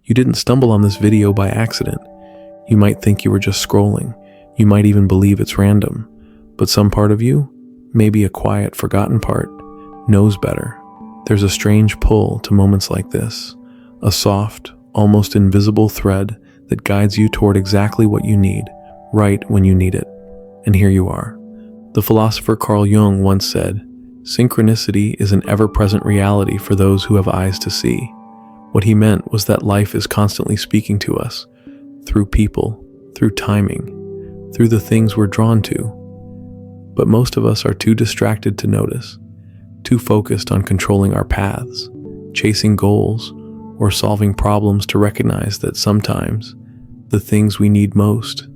You didn't stumble on this video by accident. You might think you were just scrolling. You might even believe it's random. But some part of you, maybe a quiet, forgotten part, knows better. There's a strange pull to moments like this, a soft, almost invisible thread that guides you toward exactly what you need, right when you need it. And here you are. The philosopher Carl Jung once said, "Synchronicity is an ever-present reality for those who have eyes to see." What he meant was that life is constantly speaking to us, through people, through timing, through the things we're drawn to. But most of us are too distracted to notice, too focused on controlling our paths, chasing goals, or solving problems to recognize that sometimes the things we need most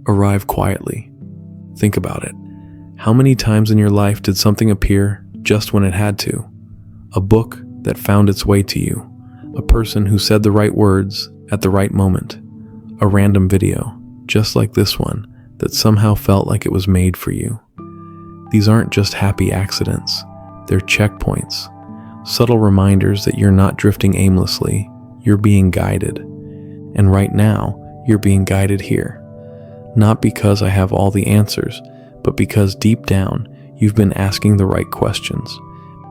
arrive quietly. Think about it. How many times in your life did something appear just when it had to? A book that found its way to you, a person who said the right words at the right moment, a random video, just like this one, that somehow felt like it was made for you. These aren't just happy accidents, they're checkpoints, subtle reminders that you're not drifting aimlessly, you're being guided. And right now, you're being guided here. Not because I have all the answers, but because deep down, you've been asking the right questions.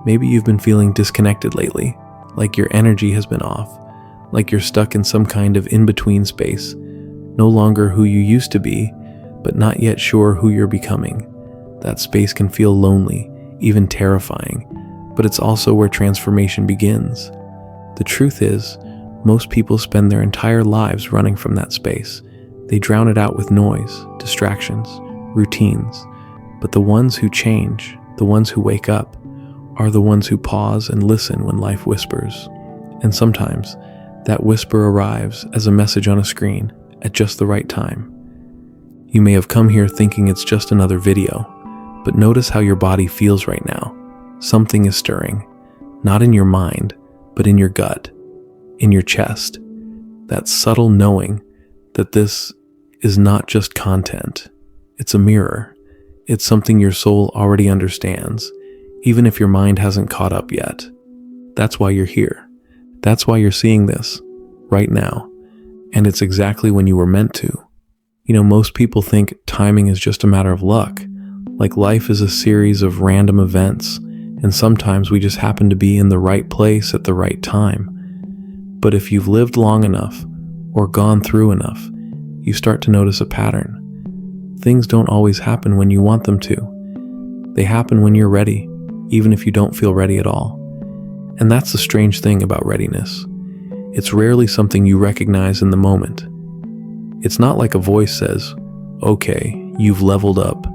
Maybe you've been feeling disconnected lately, like your energy has been off, like you're stuck in some kind of in-between space, no longer who you used to be, but not yet sure who you're becoming. That space can feel lonely, even terrifying, but it's also where transformation begins. The truth is, most people spend their entire lives running from that space. They drown it out with noise, distractions, routines. But the ones who change, the ones who wake up, are the ones who pause and listen when life whispers. And sometimes, that whisper arrives as a message on a screen at just the right time. You may have come here thinking it's just another video, but notice how your body feels right now. Something is stirring, not in your mind, but in your gut, in your chest. That subtle knowing that this is not just content. It's a mirror. It's something your soul already understands, even if your mind hasn't caught up yet. That's why you're here. That's why you're seeing this right now. And it's exactly when you were meant to. You know, most people think timing is just a matter of luck, like life is a series of random events, and sometimes we just happen to be in the right place at the right time. But if you've lived long enough, or gone through enough, you start to notice a pattern. Things don't always happen when you want them to. They happen when you're ready, even if you don't feel ready at all. And that's the strange thing about readiness. It's rarely something you recognize in the moment. It's not like a voice says, "Okay, you've leveled up.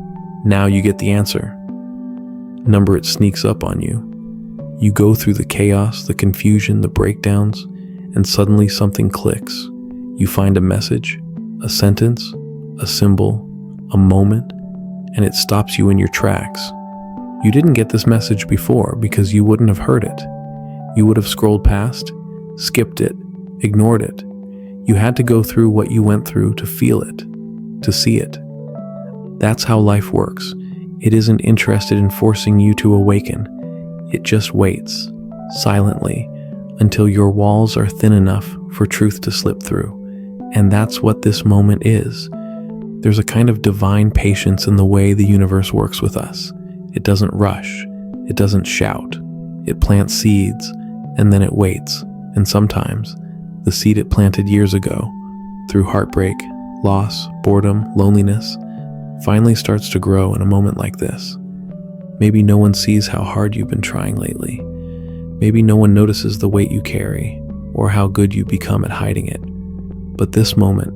Now you get the answer." Number, it sneaks up on you. You go through the chaos, the confusion, the breakdowns, and suddenly something clicks. You find a message, a sentence, a symbol, a moment, and it stops you in your tracks. You didn't get this message before because you wouldn't have heard it. You would have scrolled past, skipped it, ignored it. You had to go through what you went through to feel it, to see it. That's how life works. It isn't interested in forcing you to awaken. It just waits, silently, until your walls are thin enough for truth to slip through. And that's what this moment is. There's a kind of divine patience in the way the universe works with us. It doesn't rush. It doesn't shout. It plants seeds, and then it waits. And sometimes, the seed it planted years ago, through heartbreak, loss, boredom, loneliness, finally starts to grow in a moment like this. Maybe no one sees how hard you've been trying lately. Maybe no one notices the weight you carry, or how good you become at hiding it. But this moment,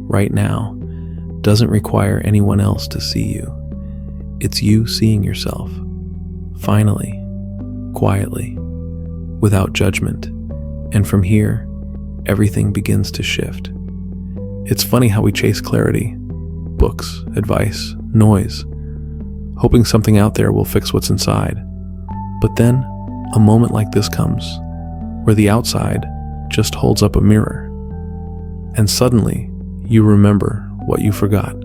right now, doesn't require anyone else to see you. It's you seeing yourself. Finally, quietly, without judgment. And from here, everything begins to shift. It's funny how we chase clarity, books, advice, noise, hoping something out there will fix what's inside. But then, a moment like this comes, where the outside just holds up a mirror. And suddenly, you remember what you forgot,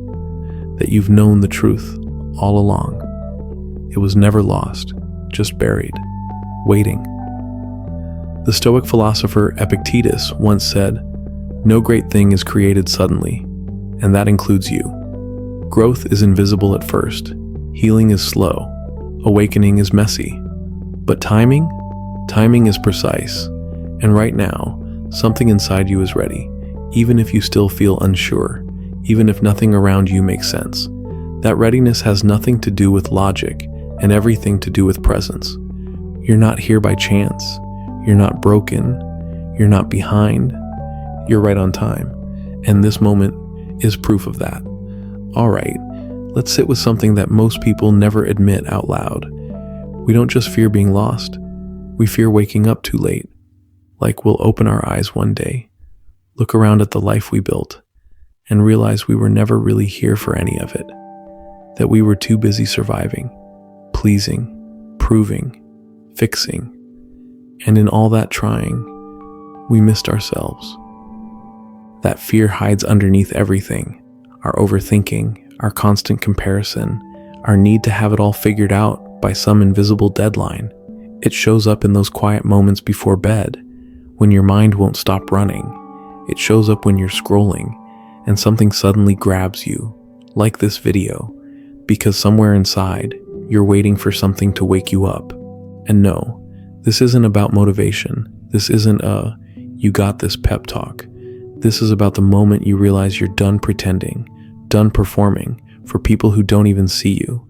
that you've known the truth all along. It was never lost, just buried, waiting. The Stoic philosopher Epictetus once said, "No great thing is created suddenly," and that includes you. Growth is invisible at first, healing is slow, awakening is messy, but timing is precise, and right now, something inside you is ready, even if you still feel unsure, even if nothing around you makes sense. That readiness has nothing to do with logic and everything to do with presence. You're not here by chance. You're not broken. You're not behind. You're right on time. And this moment is proof of that. All right, let's sit with something that most people never admit out loud. We don't just fear being lost. We fear waking up too late. Like we'll open our eyes one day, look around at the life we built, and realize we were never really here for any of it. That we were too busy surviving, pleasing, proving, fixing. And in all that trying, we missed ourselves. That fear hides underneath everything. Our overthinking, our constant comparison, our need to have it all figured out by some invisible deadline. It shows up in those quiet moments before bed, when your mind won't stop running. It shows up when you're scrolling, and something suddenly grabs you, like this video, because somewhere inside, you're waiting for something to wake you up. And no, this isn't about motivation. This isn't a, "you got this" pep talk. This is about the moment you realize you're done pretending, done performing for people who don't even see you,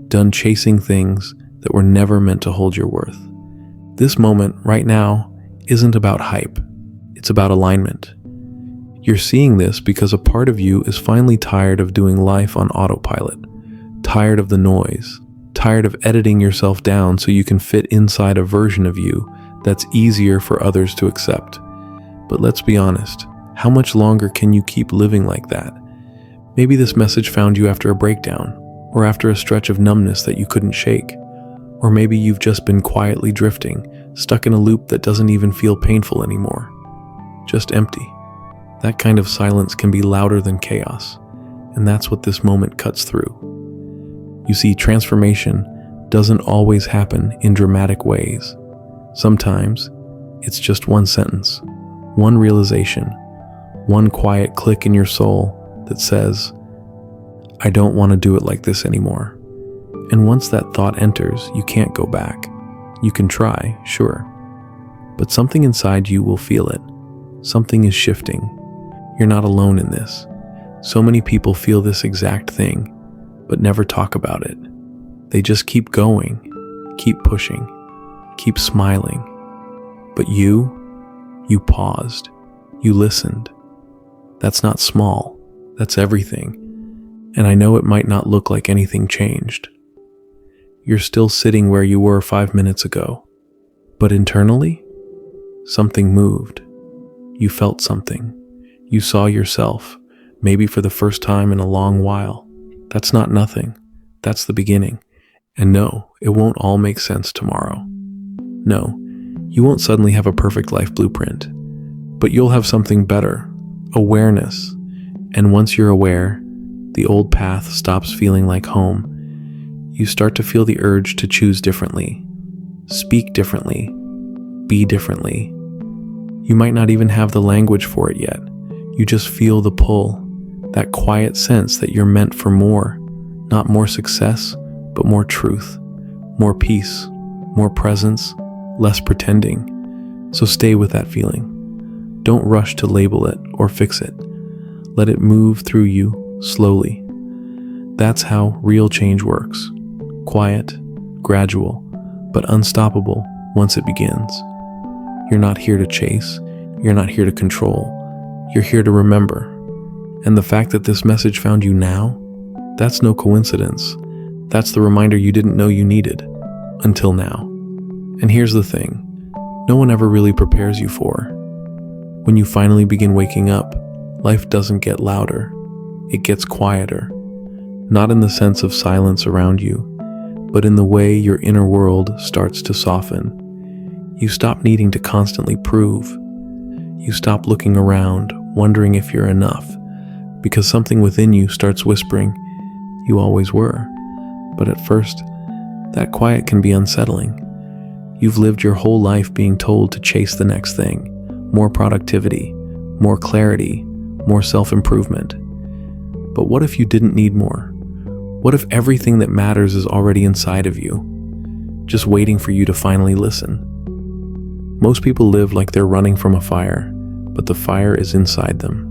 done chasing things that were never meant to hold your worth. This moment, right now, isn't about hype. It's about alignment. You're seeing this because a part of you is finally tired of doing life on autopilot, tired of the noise, tired of editing yourself down so you can fit inside a version of you that's easier for others to accept. But let's be honest, how much longer can you keep living like that? Maybe this message found you after a breakdown, or after a stretch of numbness that you couldn't shake. Or maybe you've just been quietly drifting, stuck in a loop that doesn't even feel painful anymore. Just empty. That kind of silence can be louder than chaos, and that's what this moment cuts through. You see, transformation doesn't always happen in dramatic ways. Sometimes, it's just one sentence, one realization, one quiet click in your soul that says, "I don't want to do it like this anymore." And once that thought enters, you can't go back. You can try, sure, but something inside you will feel it. Something is shifting. You're not alone in this. So many people feel this exact thing, but never talk about it. They just keep going, keep pushing, keep smiling. But you paused. You listened. That's not small. That's everything. And I know it might not look like anything changed. You're still sitting where you were 5 minutes ago. But internally, something moved. You felt something. You saw yourself, maybe for the first time in a long while. That's not nothing. That's the beginning. And no, it won't all make sense tomorrow. No, you won't suddenly have a perfect life blueprint. But you'll have something better, awareness. And once you're aware, the old path stops feeling like home. You start to feel the urge to choose differently, speak differently, be differently. You might not even have the language for it yet. You just feel the pull, that quiet sense that you're meant for more, not more success, but more truth, more peace, more presence, less pretending. So stay with that feeling. Don't rush to label it or fix it. Let it move through you slowly. That's how real change works. Quiet, gradual, but unstoppable once it begins. You're not here to chase. You're not here to control. You're here to remember. And the fact that this message found you now, that's no coincidence. That's the reminder you didn't know you needed, until now. And here's the thing, no one ever really prepares you for. When you finally begin waking up, life doesn't get louder, it gets quieter. Not in the sense of silence around you, but in the way your inner world starts to soften. You stop needing to constantly prove. You stop looking around, wondering if you're enough, because something within you starts whispering, "You always were." But at first, that quiet can be unsettling. You've lived your whole life being told to chase the next thing, more productivity, more clarity, more self-improvement. But what if you didn't need more? What if everything that matters is already inside of you, just waiting for you to finally listen? Most people live like they're running from a fire, but the fire is inside them.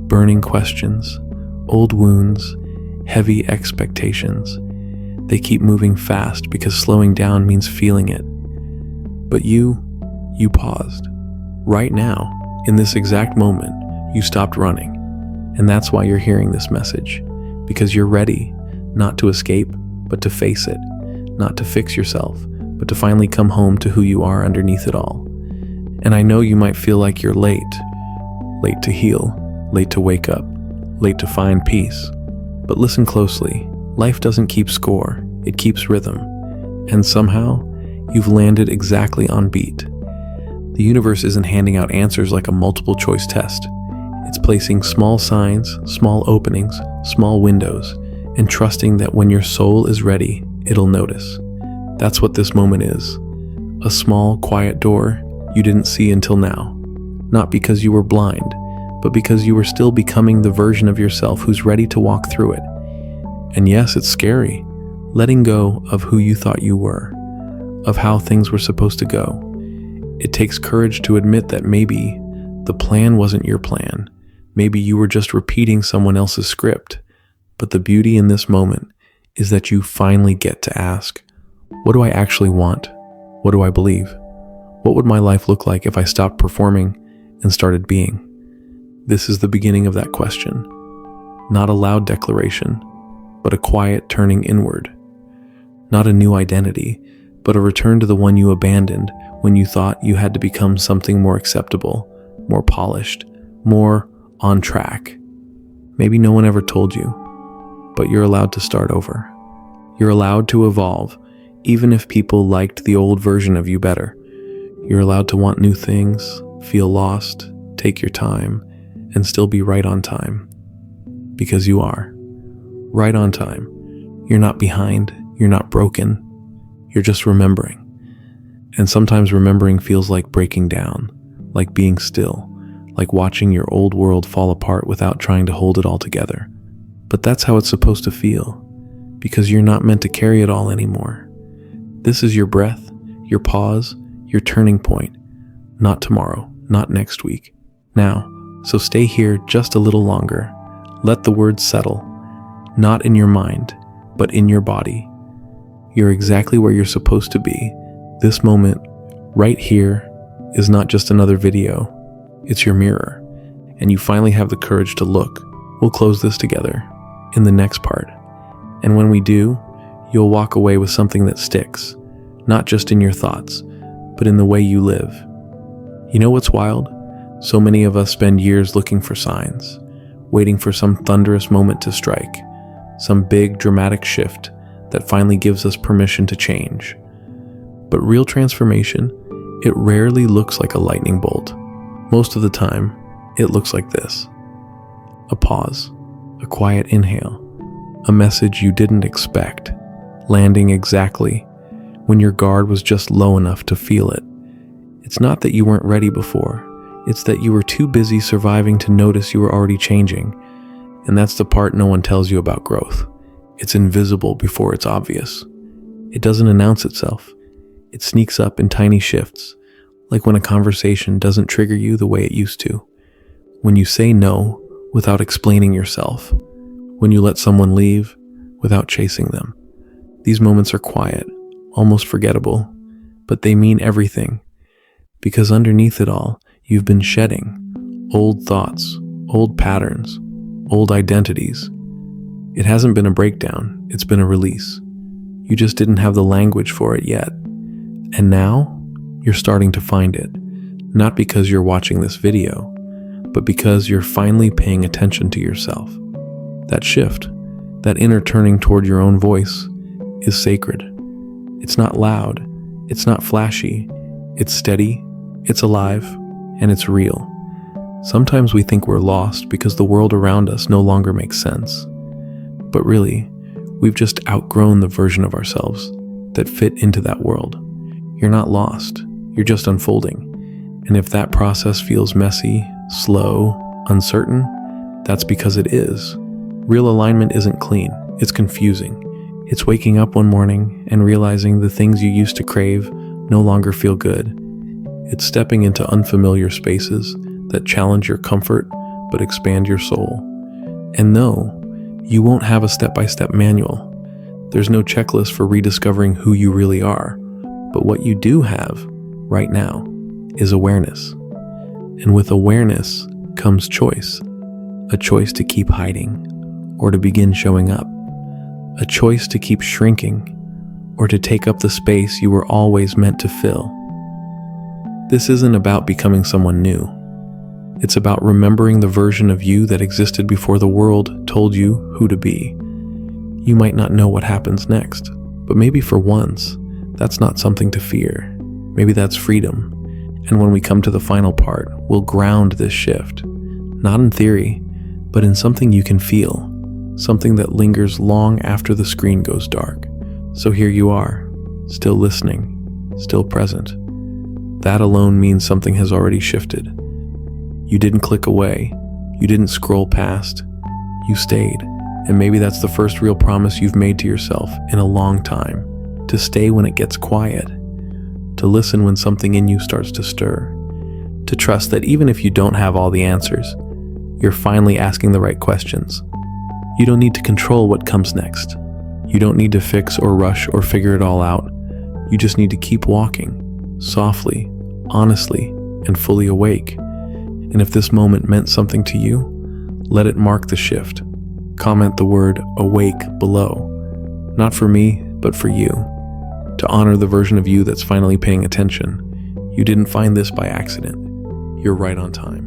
Burning questions, old wounds, heavy expectations. They keep moving fast because slowing down means feeling it. But you paused. Right now, in this exact moment, you stopped running. And that's why you're hearing this message. Because you're ready, not to escape, but to face it. Not to fix yourself, but to finally come home to who you are underneath it all. And I know you might feel like you're late. Late to heal, late to wake up, late to find peace. But listen closely. Life doesn't keep score, it keeps rhythm. And somehow, you've landed exactly on beat. The universe isn't handing out answers like a multiple choice test. It's placing small signs, small openings, small windows, and trusting that when your soul is ready, it'll notice. That's what this moment is. A small, quiet door you didn't see until now. Not because you were blind, but because you were still becoming the version of yourself who's ready to walk through it. And yes, it's scary, letting go of who you thought you were, of how things were supposed to go. It takes courage to admit that maybe the plan wasn't your plan. Maybe you were just repeating someone else's script. But the beauty in this moment is that you finally get to ask, what do I actually want? What do I believe? What would my life look like if I stopped performing and started being? This is the beginning of that question. Not a loud declaration, but a quiet turning inward. Not a new identity, but a return to the one you abandoned when you thought you had to become something more acceptable, more polished, more on track. Maybe no one ever told you, but you're allowed to start over. You're allowed to evolve, even if people liked the old version of you better. You're allowed to want new things, feel lost, take your time, and still be right on time. Because you are. Right on time. You're not behind, you're not broken, you're just remembering. And sometimes remembering feels like breaking down, like being still, like watching your old world fall apart without trying to hold it all together. But that's how it's supposed to feel, because you're not meant to carry it all anymore. This is your breath, your pause, your turning point. Not tomorrow, not next week. Now, so stay here just a little longer. Let the words settle, not in your mind, but in your body. You're exactly where you're supposed to be. This moment, right here, is not just another video. It's your mirror, and you finally have the courage to look. We'll close this together in the next part. And when we do, you'll walk away with something that sticks, not just in your thoughts, but in the way you live. You know what's wild? So many of us spend years looking for signs, waiting for some thunderous moment to strike, some big dramatic shift that finally gives us permission to change. But real transformation, it rarely looks like a lightning bolt. Most of the time, it looks like this. A pause, a quiet inhale, a message you didn't expect, landing exactly when your guard was just low enough to feel it. It's not that you weren't ready before, it's that you were too busy surviving to notice you were already changing. And that's the part no one tells you about growth. It's invisible before it's obvious. It doesn't announce itself. It sneaks up in tiny shifts, like when a conversation doesn't trigger you the way it used to. When you say no without explaining yourself. When you let someone leave without chasing them. These moments are quiet, almost forgettable, but they mean everything. Because underneath it all, you've been shedding old thoughts, old patterns, old identities. It hasn't been a breakdown, it's been a release. You just didn't have the language for it yet. And now, you're starting to find it. Not because you're watching this video, but because you're finally paying attention to yourself. That shift, that inner turning toward your own voice, is sacred. It's not loud, it's not flashy, it's steady, it's alive, and it's real. Sometimes we think we're lost because the world around us no longer makes sense. But really, we've just outgrown the version of ourselves that fit into that world. You're not lost, you're just unfolding. And if that process feels messy, slow, uncertain, that's because it is. Real alignment isn't clean, it's confusing. It's waking up one morning and realizing the things you used to crave no longer feel good. It's stepping into unfamiliar spaces that challenge your comfort but expand your soul. And no, you won't have a step-by-step manual. There's no checklist for rediscovering who you really are. But what you do have right now is awareness. And with awareness comes choice. A choice to keep hiding or to begin showing up. A choice to keep shrinking or to take up the space you were always meant to fill. This isn't about becoming someone new. It's about remembering the version of you that existed before the world told you who to be. You might not know what happens next, but maybe for once, that's not something to fear. Maybe that's freedom. And when we come to the final part, we'll ground this shift, not in theory, but in something you can feel, something that lingers long after the screen goes dark. So here you are, still listening, still present. That alone means something has already shifted. You didn't click away, you didn't scroll past, you stayed. And maybe that's the first real promise you've made to yourself in a long time, to stay when it gets quiet, to listen when something in you starts to stir, to trust that even if you don't have all the answers, you're finally asking the right questions. You don't need to control what comes next. You don't need to fix or rush or figure it all out. You just need to keep walking, softly, honestly, and fully awake. And if this moment meant something to you, let it mark the shift. Comment the word awake below. Not for me, but for you. To honor the version of you that's finally paying attention. You didn't find this by accident. You're right on time.